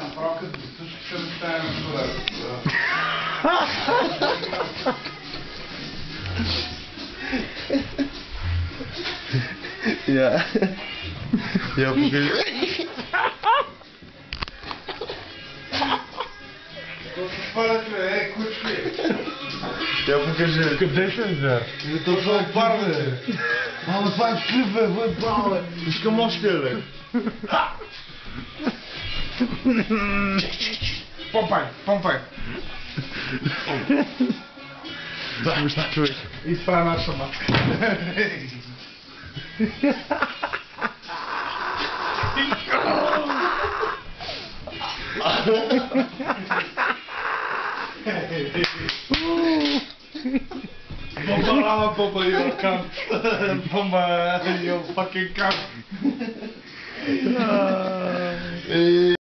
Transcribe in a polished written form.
направо като слушах се да стая на човек. Я покажи. То се спалят ме, кучки. Я покажи. Къде ще взе? Не точно пар, бе. Ама това е клип, бе, въебал, бе. Искам още, бе. Помпай, помпай. Да, човек. Изправя наша матка. Bomba, you cunt. Bomba, you fucking cunt.